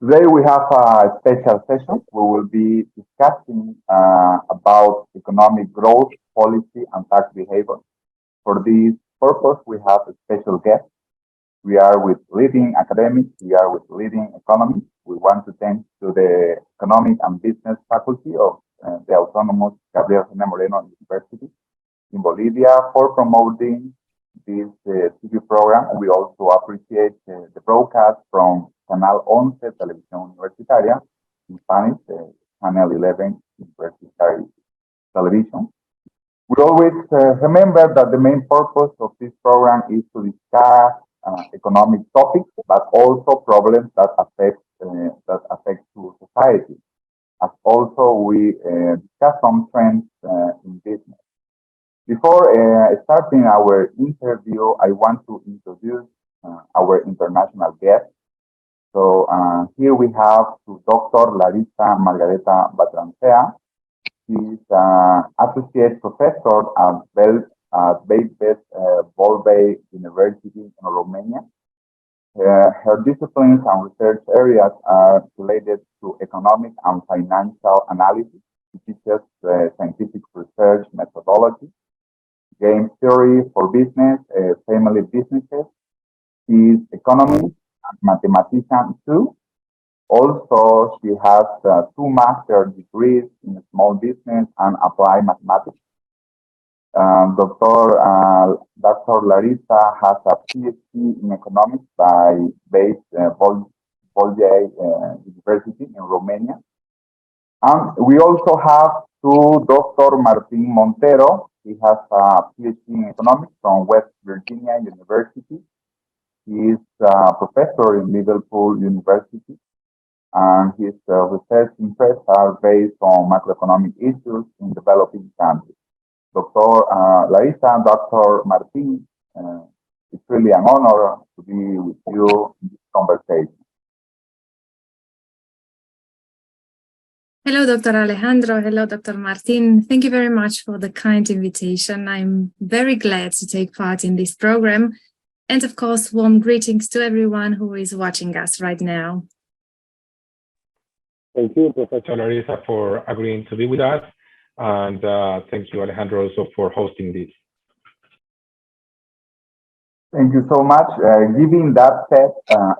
Today we have a special session. We will be discussing about economic growth, policy, and tax behavior. For this purpose, we have a special guest. We are with leading academics. We are with leading economists. We want to thank to the Economic and Business Faculty of the Autonomous Gabriel René Moreno University in Bolivia for promoting this TV program. We also appreciate the broadcast from Canal 11 Televisión Universitaria, in Spanish, Channel 11 Universitary Television. We always remember that the main purpose of this program is to discuss economic topics, but also problems that affect to society. As also we discuss some trends in business. Before starting our interview, I want to introduce our international guest. So here we have Dr. Larissa Margareta Batrancea. She's associate professor at Beibes Volbey University in Romania. Her disciplines and research areas are related to economic and financial analysis. She teaches scientific research methodology, game theory for business, family businesses. She's economist and mathematician too. Also, she has 2 master's degrees in small business and applied mathematics. Dr. Larissa has a PhD in economics by Volbey University in Romania. And we also have Dr. Martin Montero. He has a PhD in economics from West Virginia University. He is a professor in Liverpool University, and his research interests are based on macroeconomic issues in developing countries. Dr. Larissa and Dr. Martin, it's really an honor to be with you in this conversation. Hello, Dr. Alejandro. Hello, Dr. Martin. Thank you very much for the kind invitation. I'm very glad to take part in this program. And of course, warm greetings to everyone who is watching us right now. Thank you, Professor Larissa, for agreeing to be with us. And thank you, Alejandro, also for hosting this. Thank you so much. Given that said,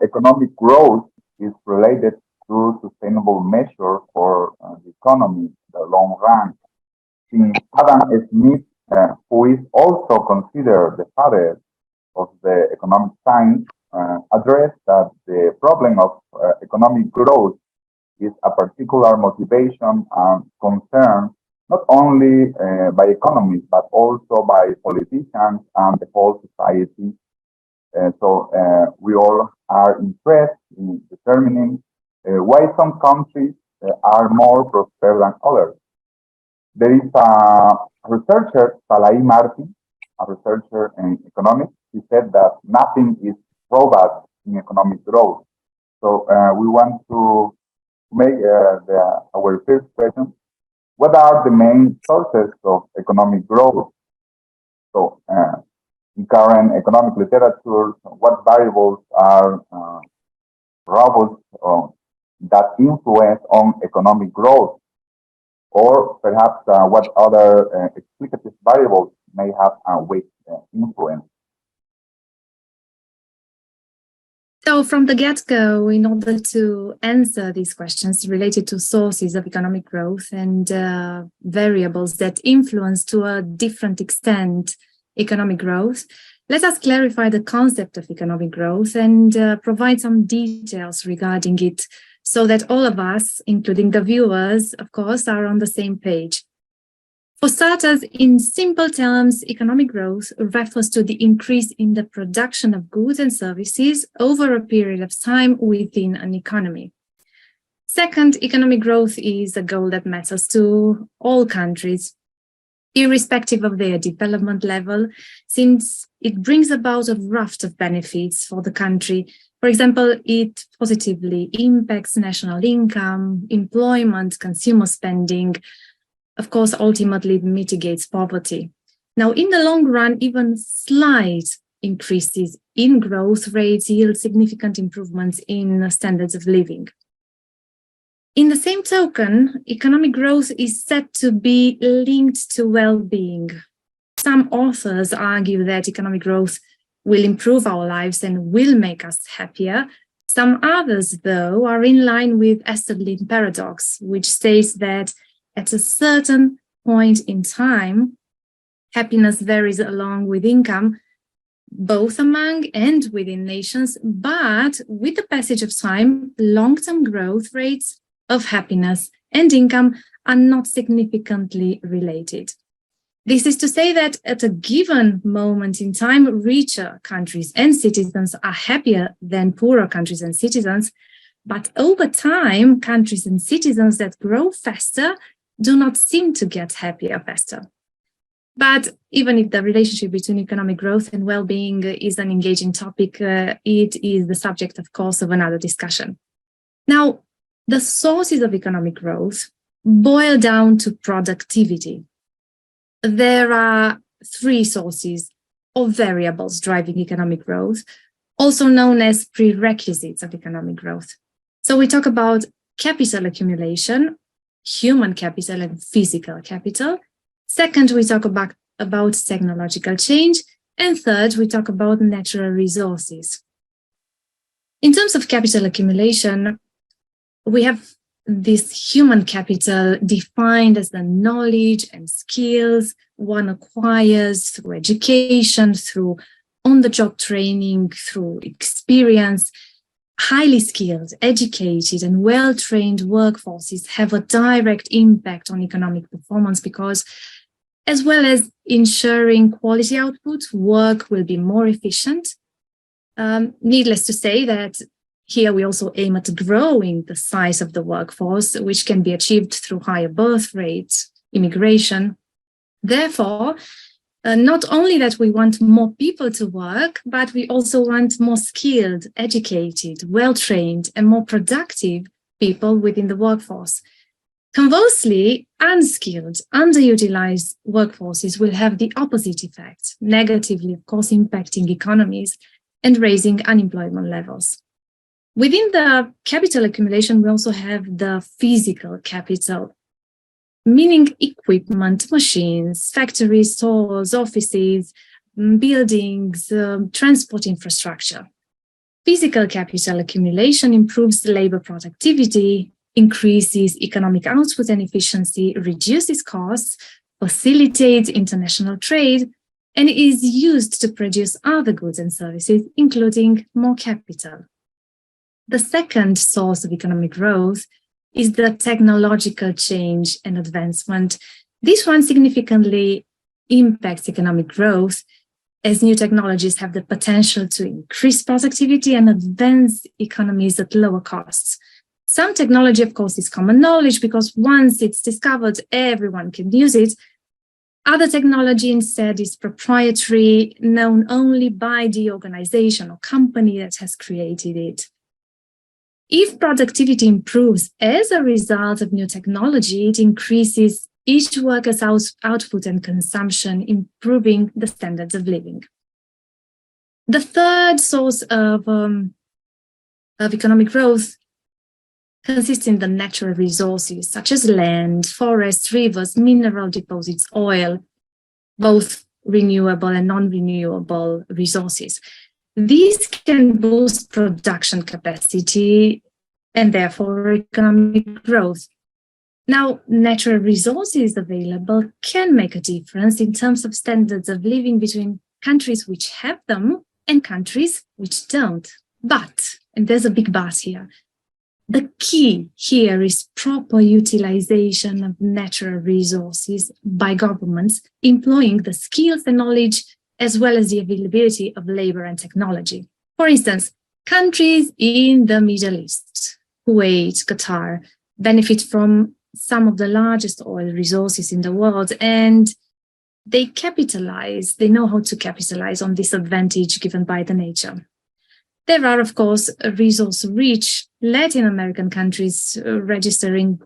economic growth is related to sustainable measures for the economy in the long run. Since Adam Smith, who is also considered the father of the economic science, addressed that the problem of economic growth is a particular motivation and concern not only by economists, but also by politicians and the whole society. So we all are interested in determining why some countries are more prosperous than others. There is a researcher, Salai Martin, a researcher in economics. He said that nothing is robust in economic growth. So we want to make our first question. What are the main sources of economic growth? So in current economic literature, what variables are robust that influence on economic growth? Or perhaps what other explicative variables may have a weak influence? So from the get-go, in order to answer these questions related to sources of economic growth and variables that influence to a different extent economic growth, let us clarify the concept of economic growth and provide some details regarding it so that all of us, including the viewers, of course, are on the same page. For starters, in simple terms, economic growth refers to the increase in the production of goods and services over a period of time within an economy. Second, economic growth is a goal that matters to all countries, irrespective of their development level, since it brings about a raft of benefits for the country. For example, it positively impacts national income, employment, consumer spending, of course, ultimately mitigates poverty. Now, in the long run, even slight increases in growth rates yield significant improvements in standards of living. In the same token, economic growth is said to be linked to well-being. Some authors argue that economic growth will improve our lives and will make us happier. Some others, though, are in line with Esterlin paradox, which states that at a certain point in time, happiness varies along with income, both among and within nations, but with the passage of time, long-term growth rates of happiness and income are not significantly related. This is to say that at a given moment in time, richer countries and citizens are happier than poorer countries and citizens, but over time, countries and citizens that grow faster do not seem to get happier faster. But even if the relationship between economic growth and well-being is an engaging topic, it is the subject, of course, of another discussion. Now, the sources of economic growth boil down to productivity. There are three sources or variables driving economic growth, also known as prerequisites of economic growth. So we talk about capital accumulation, human capital and physical capital. Second, we talk about technological change. And third, we talk about natural resources. In terms of capital accumulation, we have this human capital defined as the knowledge and skills one acquires through education, through on-the-job training, through experience. Highly skilled, educated, and well-trained workforces have a direct impact on economic performance because, as well as ensuring quality output, work will be more efficient. Needless to say that here we also aim at growing the size of the workforce, which can be achieved through higher birth rates, immigration. Therefore, not only that we want more people to work, but we also want more skilled, educated, well-trained, and more productive people within the workforce. Conversely, unskilled, underutilized workforces will have the opposite effect, negatively, of course, impacting economies and raising unemployment levels. Within the capital accumulation, we also have the physical capital, meaning equipment, machines, factories, stores, offices, buildings, transport infrastructure. Physical capital accumulation improves labor productivity, increases economic output and efficiency, reduces costs, facilitates international trade, and is used to produce other goods and services, including more capital. The second source of economic growth is the technological change and advancement. This one significantly impacts economic growth as new technologies have the potential to increase productivity and advance economies at lower costs. Some technology, of course, is common knowledge because once it's discovered, everyone can use it. Other technology instead is proprietary, known only by the organization or company that has created it. If productivity improves as a result of new technology, it increases each worker's output and consumption, improving the standards of living. The third source of economic growth consists in the natural resources, such as land, forests, rivers, mineral deposits, oil, both renewable and non-renewable resources. These can boost production capacity and therefore economic growth. Now, natural resources available can make a difference in terms of standards of living between countries which have them and countries which don't. But, and there's a big but here, the key here is proper utilization of natural resources by governments employing the skills and knowledge as well as the availability of labor and technology. For instance, countries in the Middle East, Kuwait, Qatar, benefit from some of the largest oil resources in the world, and they know how to capitalize on this advantage given by the nature. There are, of course, resource-rich Latin American countries registering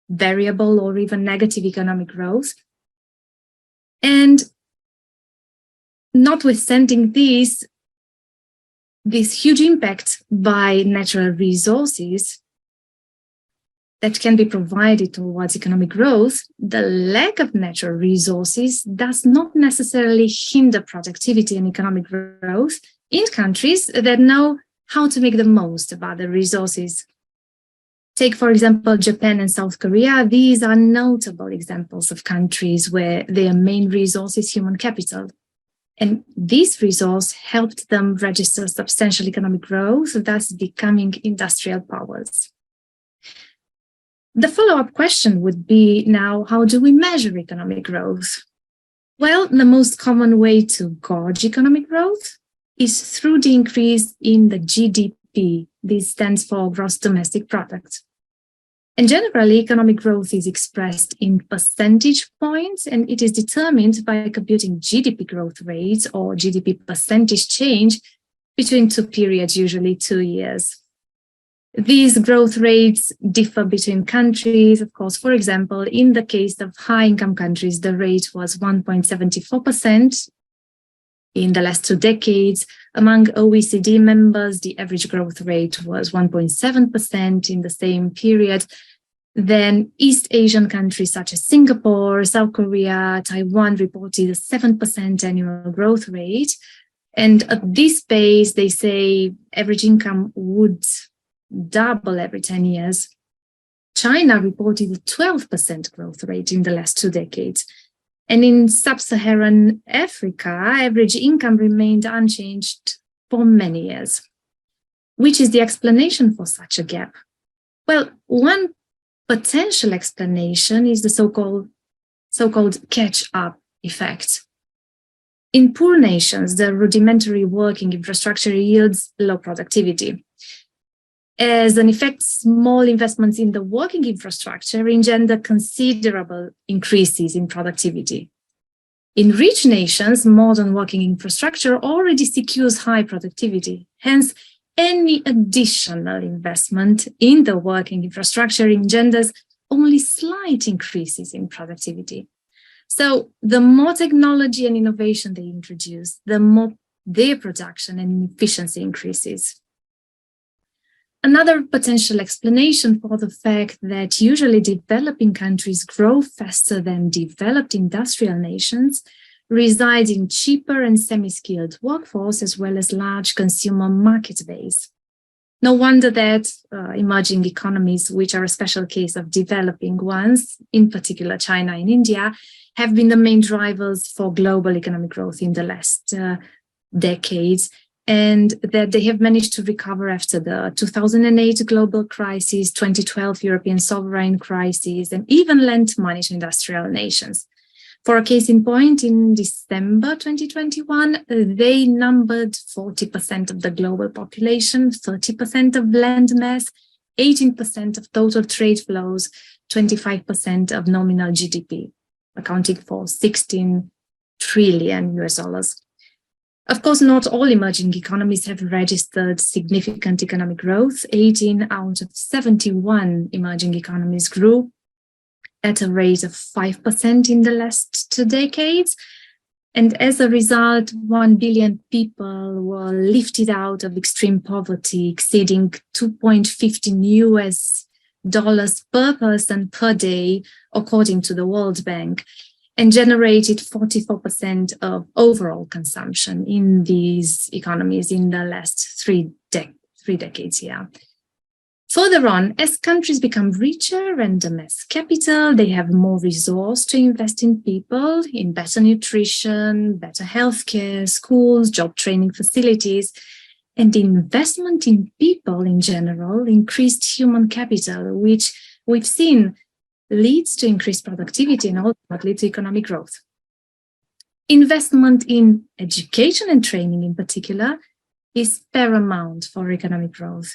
variable or even negative economic growth. And notwithstanding this huge impact by natural resources, that can be provided towards economic growth, the lack of natural resources does not necessarily hinder productivity and economic growth in countries that know how to make the most of other resources. Take, for example, Japan and South Korea. These are notable examples of countries where their main resource is human capital. And this resource helped them register substantial economic growth, thus becoming industrial powers. The follow-up question would be now, how do we measure economic growth? Well, the most common way to gauge economic growth is through the increase in the GDP. This stands for gross domestic product. And generally, economic growth is expressed in percentage points, and it is determined by computing GDP growth rates or GDP percentage change between two periods, usually 2 years. These growth rates differ between countries. Of course, for example, in the case of high-income countries, the rate was 1.74% in the last 2 decades. Among OECD members, the average growth rate was 1.7% in the same period. Then East Asian countries such as Singapore, South Korea, Taiwan reported a 7% annual growth rate. And at this pace, they say average income would double every 10 years. China reported a 12% growth rate in the last 2 decades. And in sub-Saharan Africa, average income remained unchanged for many years. Which is the explanation for such a gap? Well, one potential explanation is the so-called catch-up effect. In poor nations, the rudimentary working infrastructure yields low productivity. As an effect, small investments in the working infrastructure engender considerable increases in productivity. In rich nations, modern working infrastructure already secures high productivity. Hence, any additional investment in the working infrastructure engenders only slight increases in productivity. So the more technology and innovation they introduce, the more their production and efficiency increases. Another potential explanation for the fact that usually developing countries grow faster than developed industrial nations resides in cheaper and semi-skilled workforce as well as large consumer market base. No wonder that emerging economies, which are a special case of developing ones, in particular China and India, have been the main drivers for global economic growth in the last decades, and that they have managed to recover after the 2008 global crisis, 2012 European sovereign crisis, and even lent money to industrial nations. For a case in point, in December 2021, they numbered 40% of the global population, 30% of land mass, 18% of total trade flows, 25% of nominal GDP, accounting for $16 trillion. Of course, not all emerging economies have registered significant economic growth. 18 out of 71 emerging economies grew at a rate of 5% in the last 2 decades. And as a result, 1 billion people were lifted out of extreme poverty, exceeding $2.15 per person per day, according to the World Bank, and generated 44% of overall consumption in these economies in the last three decades. Further on, as countries become richer and amass capital, they have more resource to invest in people, in better nutrition, better healthcare, schools, job training facilities, and investment in people in general, increased human capital, which we've seen leads to increased productivity and ultimately to economic growth. Investment in education and training in particular is paramount for economic growth.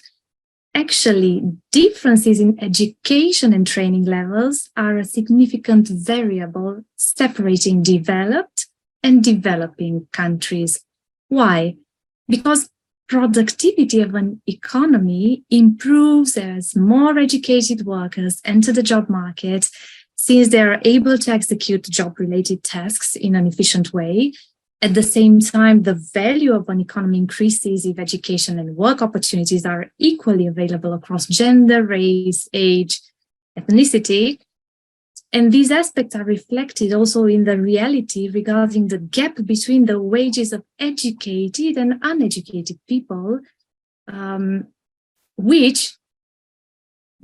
Actually, differences in education and training levels are a significant variable separating developed and developing countries. Why? Because productivity of an economy improves as more educated workers enter the job market, since they are able to execute job-related tasks in an efficient way. At the same time, the value of an economy increases if education and work opportunities are equally available across gender, race, age, ethnicity. And these aspects are reflected also in the reality regarding the gap between the wages of educated and uneducated people, which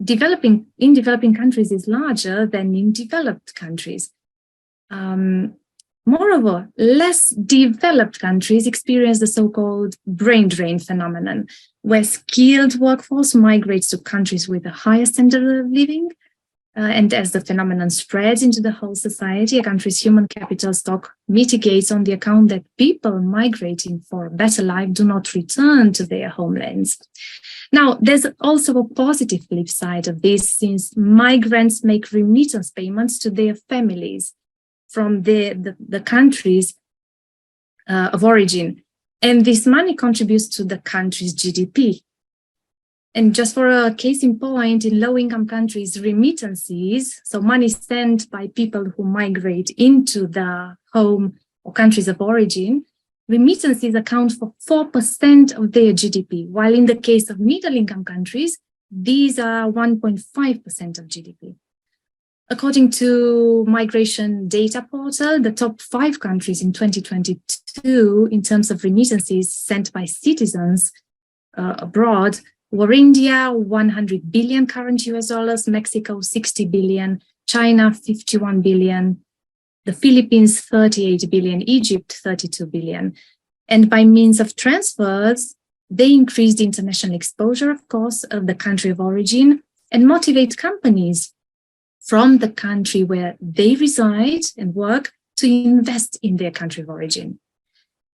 in developing countries is larger than in developed countries. Moreover, less developed countries experience the so-called brain drain phenomenon, where skilled workforce migrates to countries with a higher standard of living. And as the phenomenon spreads into the whole society, a country's human capital stock mitigates on the account that people migrating for a better life do not return to their homelands. Now, there's also a positive flip side of this, since migrants make remittance payments to their families from the countries of origin. And this money contributes to the country's GDP. And just for a case in point, in low-income countries, remittances, so money sent by people who migrate into the home or countries of origin, remittances account for 4% of their GDP, while in the case of middle-income countries, these are 1.5% of GDP. According to Migration Data Portal, the top 5 countries in 2022 in terms of remittances sent by citizens abroad were India, 100 billion current US dollars, Mexico, 60 billion, China, 51 billion, the Philippines, 38 billion, Egypt, 32 billion. And by means of transfers, they increase the international exposure, of course, of the country of origin and motivate companies from the country where they reside and work to invest in their country of origin.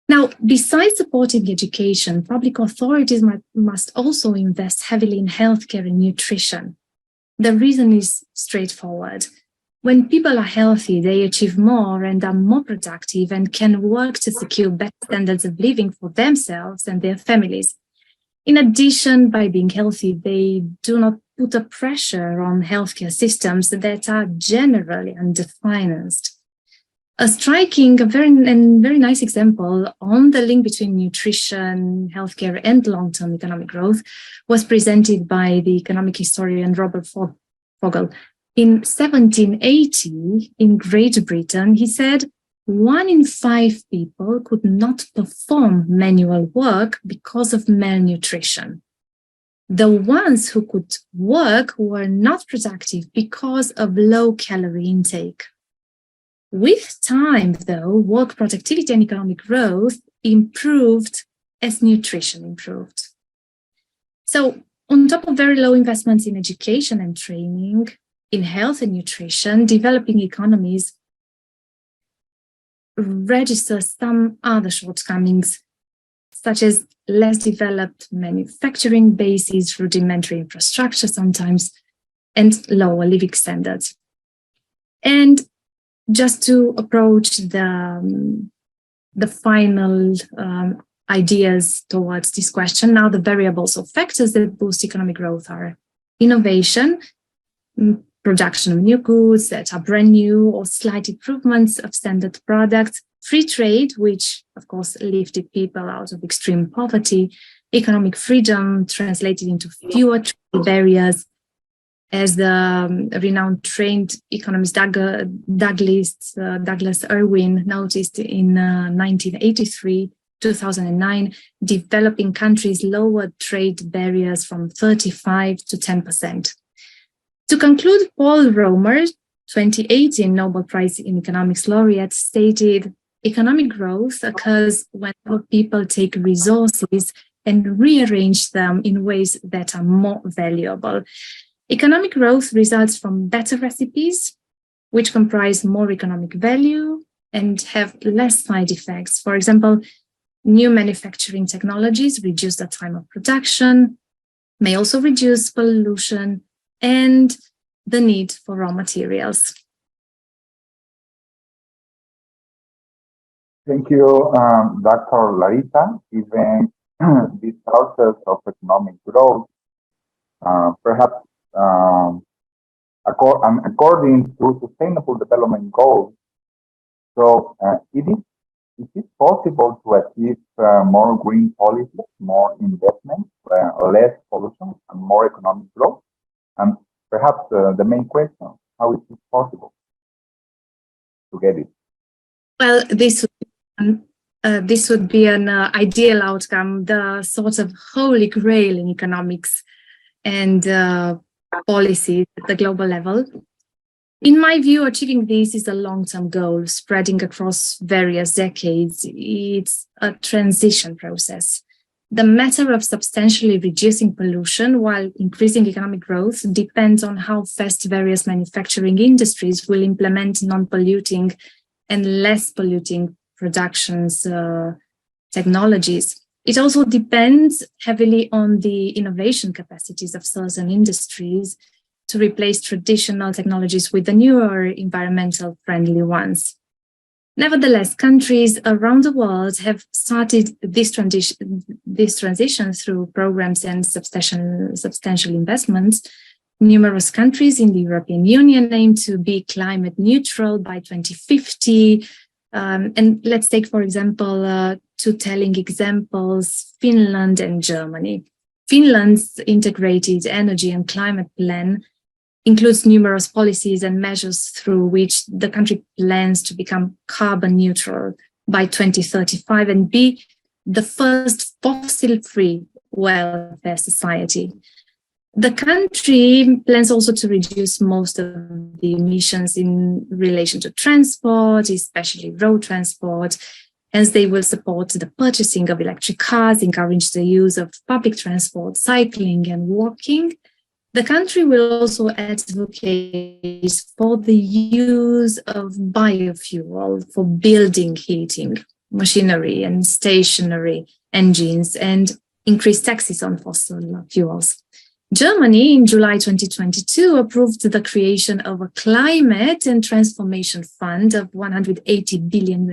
Now, besides supporting education, public authorities must also invest heavily in healthcare and nutrition. The reason is straightforward. When people are healthy, they achieve more and are more productive and can work to secure better standards of living for themselves and their families. In addition, by being healthy, they do not put a pressure on healthcare systems that are generally underfinanced. A striking, very nice example on the link between nutrition, healthcare, and long-term economic growth was presented by the economic historian Robert Fogel. In 1780, in Great Britain, he said, 1 in 5 people could not perform manual work because of malnutrition. The ones who could work were not productive because of low calorie intake. With time, though, work productivity and economic growth improved as nutrition improved. So, on top of very low investments in education and training, in health and nutrition, developing economies register some other shortcomings, such as less developed manufacturing bases, rudimentary infrastructure sometimes, and lower living standards. And just to approach the final ideas towards this question, now the variables or factors that boost economic growth are innovation, production of new goods that are brand new or slight improvements of standard products, free trade, which of course lifted people out of extreme poverty, economic freedom translated into fewer trade barriers, as the renowned trained economist Douglas Irwin noticed in 2009, developing countries lowered trade barriers from 35 to 10%. To conclude, Paul Romer, 2018 Nobel Prize in Economics laureate, stated, economic growth occurs when people take resources and rearrange them in ways that are more valuable. Economic growth results from better recipes, which comprise more economic value and have less side effects. For example, new manufacturing technologies reduce the time of production, may also reduce pollution and the need for raw materials. Thank you, Dr. Larissa. Even this process of economic growth, perhaps according to Sustainable Development Goals, so is it possible to achieve more green policies, more investment, less pollution, and more economic growth? And perhaps the main question, how is it possible to get it? Well, this would be an ideal outcome, the sort of holy grail in economics and policy at the global level. In my view, achieving this is a long-term goal spreading across various decades. It's a transition process. The matter of substantially reducing pollution while increasing economic growth depends on how fast various manufacturing industries will implement non-polluting and less polluting productions technologies. It also depends heavily on the innovation capacities of certain industries to replace traditional technologies with the newer environmental friendly ones. Nevertheless, countries around the world have started this transition through programs and substantial investments. Numerous countries in the European Union aim to be climate neutral by 2050. And let's take, for example, two telling examples, Finland and Germany. Finland's integrated energy and climate plan includes numerous policies and measures through which the country plans to become carbon neutral by 2035 and be the first fossil-free welfare society. The country plans also to reduce most of the emissions in relation to transport, especially road transport, as they will support the purchasing of electric cars, encourage the use of public transport, cycling and walking. The country will also advocate for the use of biofuel for building heating, machinery and stationary engines, and increase taxes on fossil fuels. Germany, in July 2022, approved the creation of a climate and transformation fund of $180 billion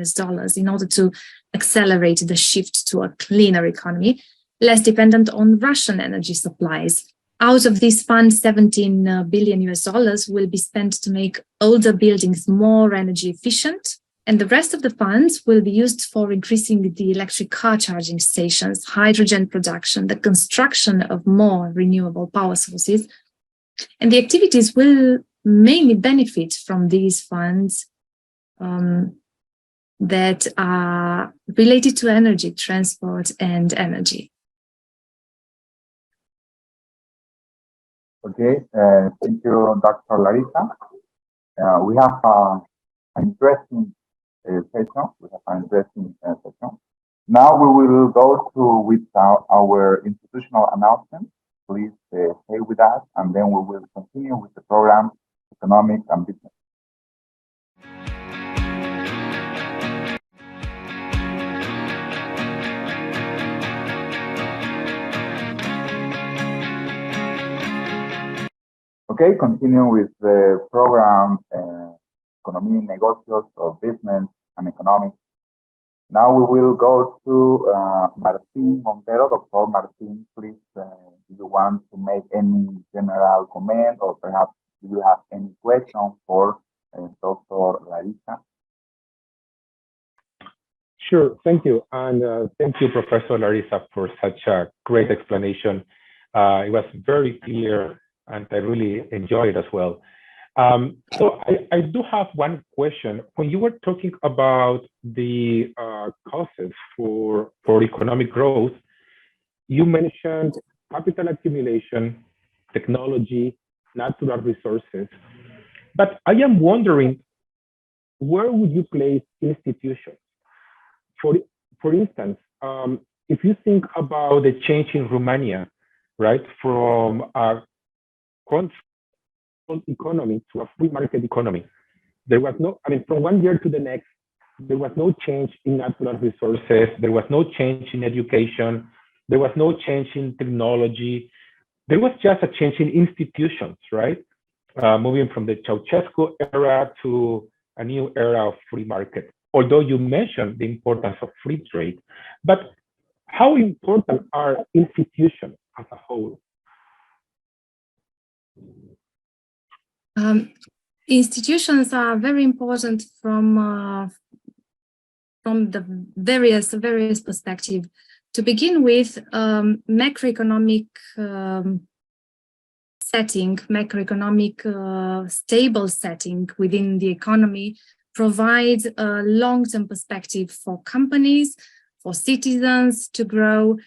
in order to accelerate the shift to a cleaner economy, less dependent on Russian energy supplies. Out of this fund, $17 billion will be spent to make older buildings more energy efficient, and the rest of the funds will be used for increasing the electric car charging stations, hydrogen production, the construction of more renewable power sources. And the activities will mainly benefit from these funds that are related to energy, transport, and energy. Okay, thank you, Dr. Larissa. We have an interesting session. Now we will go through with our institutional announcement. Please stay with us, and then we will continue with the program, Economic and Business. Okay, continuing with the program, Economía y Negocios, or Business and Economics. Now we will go to Martín Montero. Dr. Martín, please, do you want to make any general comment, or perhaps do you have any question for Dr. Larissa? Sure, thank you. And thank you, Professor Larissa, for such a great explanation. It was very clear, and I really enjoyed it as well. So I do have one question. When you were talking about the causes for economic growth, you mentioned capital accumulation, technology, natural resources. But I am wondering, where would you place institutions? For instance, if you think about the change in Romania, right, from a controlled economy to a free market economy, there was no, I mean, from one year to the next, there was no change in natural resources, there was no change in education, there was no change in technology, there was just a change in institutions, right? Moving from the Ceausescu era to a new era of free market. Although you mentioned the importance of free trade, but how important are institutions as a whole? Institutions are very important from the various perspectives. To begin with, macroeconomic setting, macroeconomic stable setting within the economy provides a long-term perspective for companies, for citizens to grow,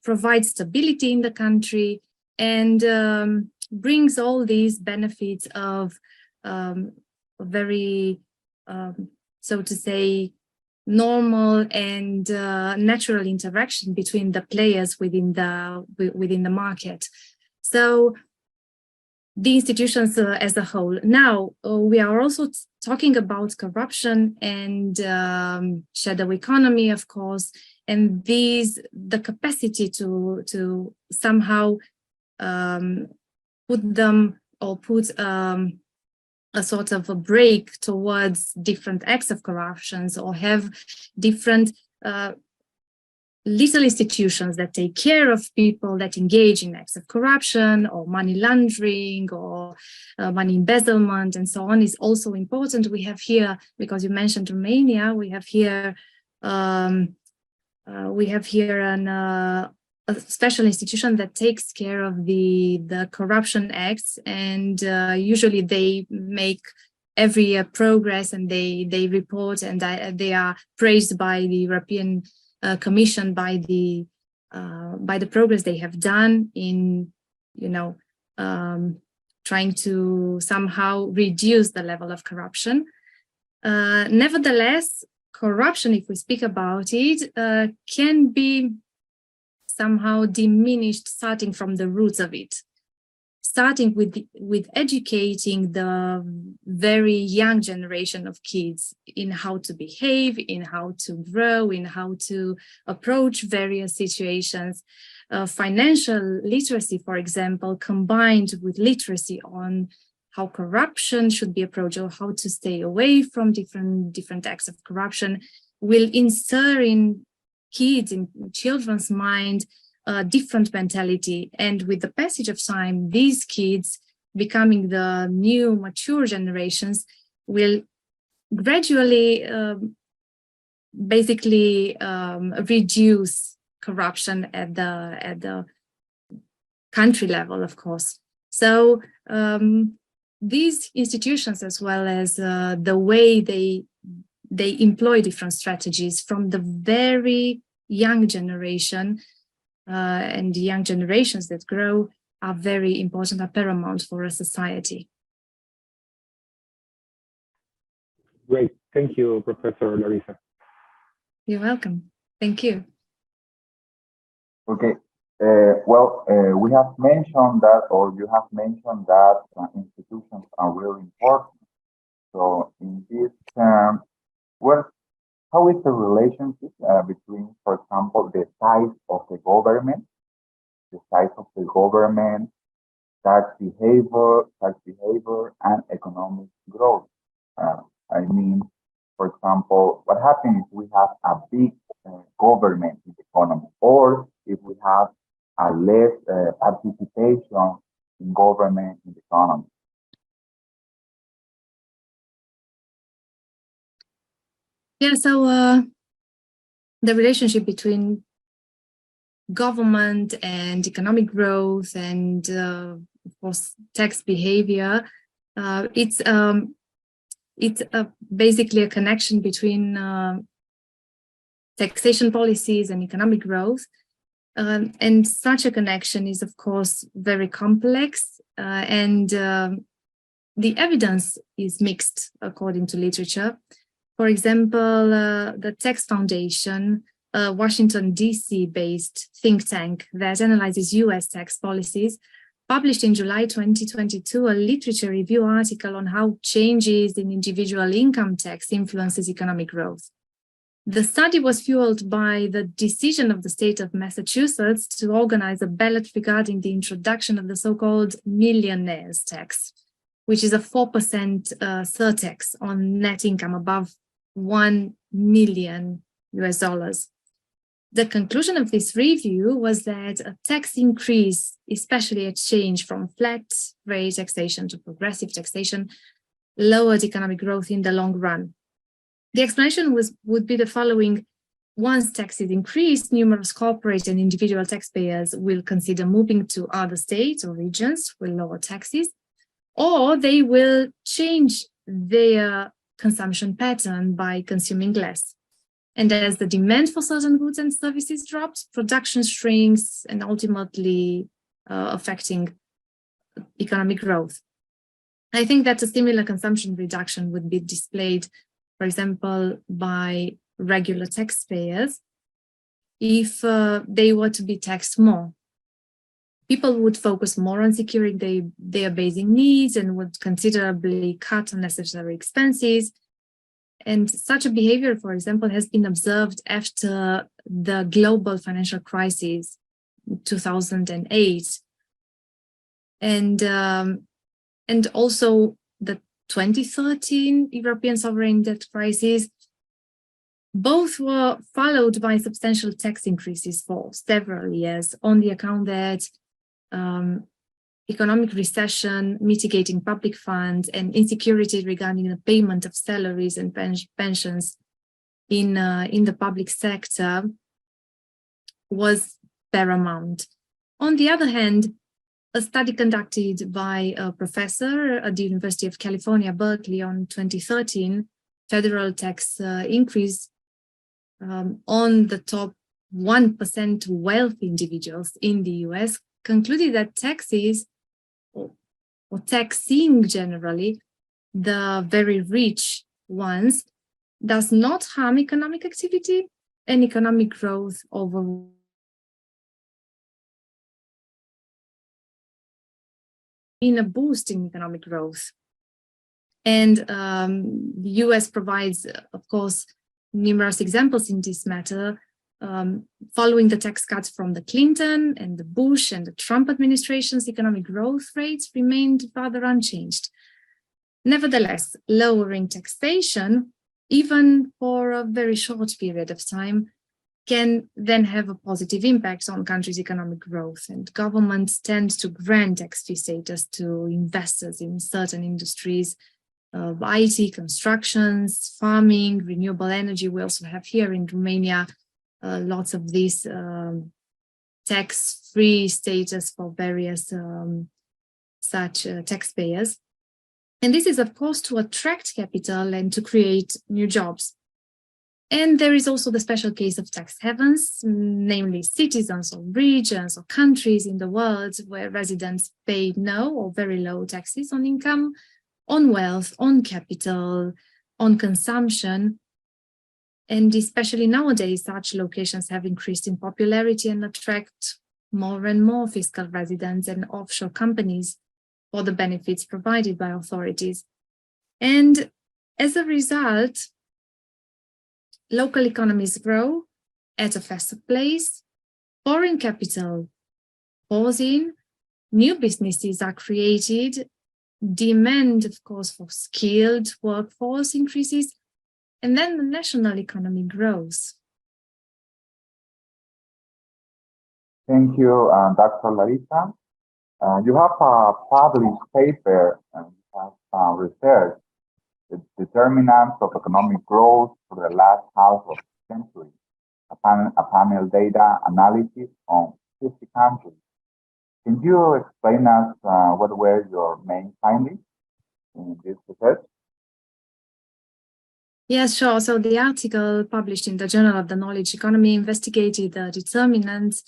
provides stability in the country, and brings all these benefits of very, so to say, normal and natural interaction between the players within the market. So the institutions as a whole. Now, we are also talking about corruption and shadow economy, of course, and the capacity to somehow put them or put a sort of a break towards different acts of corruptions, or have different little institutions that take care of people that engage in acts of corruption or money laundering or money embezzlement and so on, is also important. We have here, because you mentioned Romania, we have here a special institution that takes care of the corruption acts, and usually they make every year progress, and they report, and they are praised by the European Commission by the progress they have done in, trying to somehow reduce the level of corruption. Nevertheless, corruption, if we speak about it, can be somehow diminished starting from the roots of it, starting with educating the very young generation of kids in how to behave, in how to grow, in how to approach various situations. Financial literacy, for example, combined with literacy on how corruption should be approached, or how to stay away from different acts of corruption, will insert in kids, in children's mind, a different mentality. And with the passage of time, these kids, becoming the new mature generations, will gradually reduce corruption at the country level, of course. So these institutions, as well as the way they employ different strategies from the very young generation, and the young generations that grow, are very important, are paramount for a society. Great. Thank you, Professor Larissa. You're welcome. Thank you. Okay. We have mentioned that, or you have mentioned that institutions are really important. So in this term, how is the relationship between, for example, the size of the government, tax behavior, and economic growth? I mean, for example, what happens if we have a big government in the economy, or if we have a less participation in government in the economy? Yeah, so the relationship between government and economic growth and, of course, tax behavior, it's basically a connection between taxation policies and economic growth. And such a connection is, of course, very complex, and the evidence is mixed according to literature. For example, the Tax Foundation, a Washington, D.C. based think tank that analyzes US tax policies, published in July 2022 a literature review article on how changes in individual income tax influences economic growth. The study was fueled by the decision of the state of Massachusetts to organize a ballot regarding the introduction of the so-called millionaire's tax, which is a 4% surtax on net income above $1 million. The conclusion of this review was that a tax increase, especially a change from flat rate taxation to progressive taxation, lowered economic growth in the long run. The explanation would be the following. once taxes increase, numerous corporate and individual taxpayers will consider moving to other states or regions with lower taxes, or they will change their consumption pattern by consuming less. And as the demand for certain goods and services drops, production shrinks and ultimately affecting economic growth. I think that a similar consumption reduction would be displayed, for example, by regular taxpayers if they were to be taxed more. People would focus more on securing their basic needs and would considerably cut unnecessary expenses. And such a behavior, for example, has been observed after the global financial crisis in 2008. And also the 2013 European sovereign debt crisis. Both were followed by substantial tax increases for several years on the account that economic recession, mitigating public funds, and insecurity regarding the payment of salaries and pensions in the public sector was paramount. On the other hand, a study conducted by a professor at the University of California, Berkeley, on 2013 federal tax increase on the top 1% wealthy individuals in the US concluded that taxes or taxing generally the very rich ones does not harm economic activity and economic growth overall. In a boost in economic growth. And the US provides, of course, numerous examples in this matter. Following the tax cuts from the Clinton and the Bush and the Trump administrations, economic growth rates remained rather unchanged. Nevertheless, lowering taxation, even for a very short period of time, can then have a positive impact on countries' economic growth, and governments tend to grant tax-free status to investors in certain industries, IT, constructions, farming, renewable energy. We also have here in Romania lots of these tax-free status for various such taxpayers. And this is, of course, to attract capital and to create new jobs. And there is also the special case of tax havens, namely citizens or regions or countries in the world where residents pay no or very low taxes on income, on wealth, on capital, on consumption. And especially nowadays, such locations have increased in popularity and attract more and more fiscal residents and offshore companies for the benefits provided by authorities. And as a result, local economies grow at a faster pace, foreign capital pours in, new businesses are created, demand, of course, for skilled workforce increases, and then the national economy grows. Thank you, Dr. Larissa. You have a published paper and have research the determinants of economic growth for the last half of the century, a panel data analysis on 50 countries. Can you explain us what were your main findings in this research? Yes, sure. So the article published in the Journal of the Knowledge Economy investigated the determinants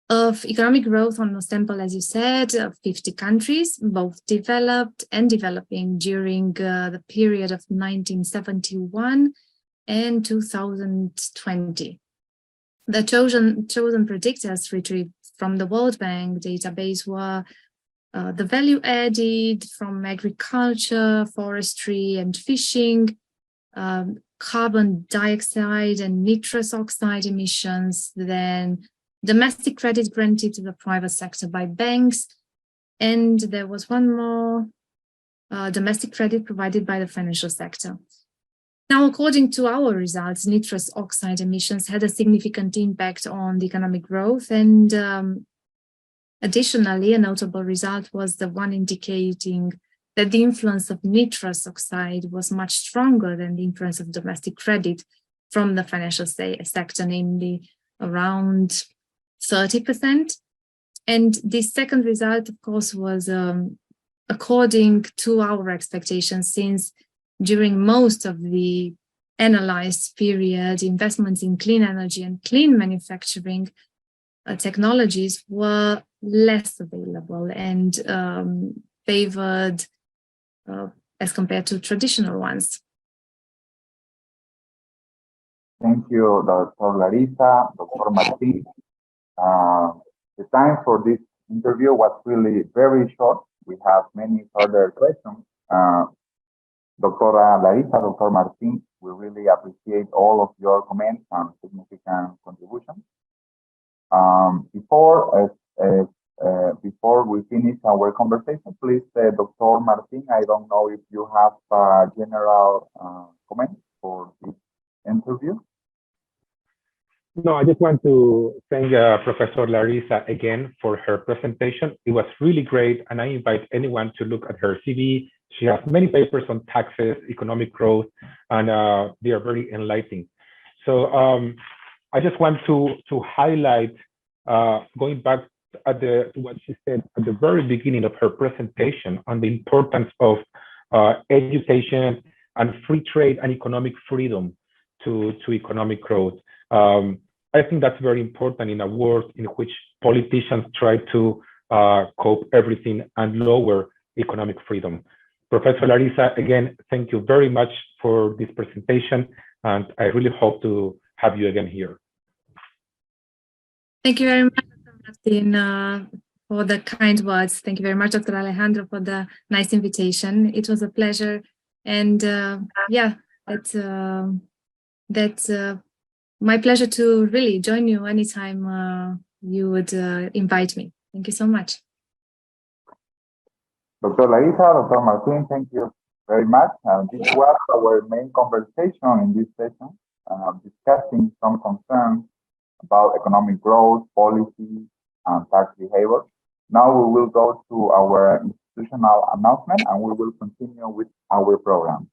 of economic growth on a sample, as you said, of 50 countries, both developed and developing during the period of 1971 and 2020. The chosen predictors retrieved from the World Bank database were the value added from agriculture, forestry, and fishing, carbon dioxide and nitrous oxide emissions, then domestic credit granted to the private sector by banks, and there was one more, domestic credit provided by the financial sector. Now, according to our results, nitrous oxide emissions had a significant impact on the economic growth, and additionally, a notable result was the one indicating that the influence of nitrous oxide was much stronger than the influence of domestic credit from the financial sector, namely around 30%. And the second result, of course, was according to our expectations, since during most of the analyzed period, investments in clean energy and clean manufacturing technologies were less available and favored as compared to traditional ones. Thank you, Dr. Larissa, Dr. Martin. The time for this interview was really very short. We have many further questions. Dr. Larissa, Dr. Martin, we really appreciate all of your comments and significant contributions. Before we finish our conversation, please, Dr. Martin, I don't know if you have a general comment for this interview. No, I just want to thank Professor Larissa again for her presentation. It was really great, and I invite anyone to look at her CV. She has many papers on taxes, economic growth, and they are very enlightening. So I just want to highlight, going back to what she said at the very beginning of her presentation on the importance of education and free trade and economic freedom to economic growth. I think that's very important in a world in which politicians try to cope everything and lower economic freedom. Professor Larissa, again, thank you very much for this presentation, and I really hope to have you again here. Thank you very much, Dr. Martin, for the kind words. Thank you very much, Dr. Alejandro, for the nice invitation. It was a pleasure, and yeah, that's my pleasure to really join you anytime you would invite me. Thank you so much. Dr. Larissa, Dr. Martin, thank you very much. This was our main conversation in this session, discussing some concerns about economic growth, policy, and tax behavior. Now we will go to our institutional announcement, and we will continue with our program.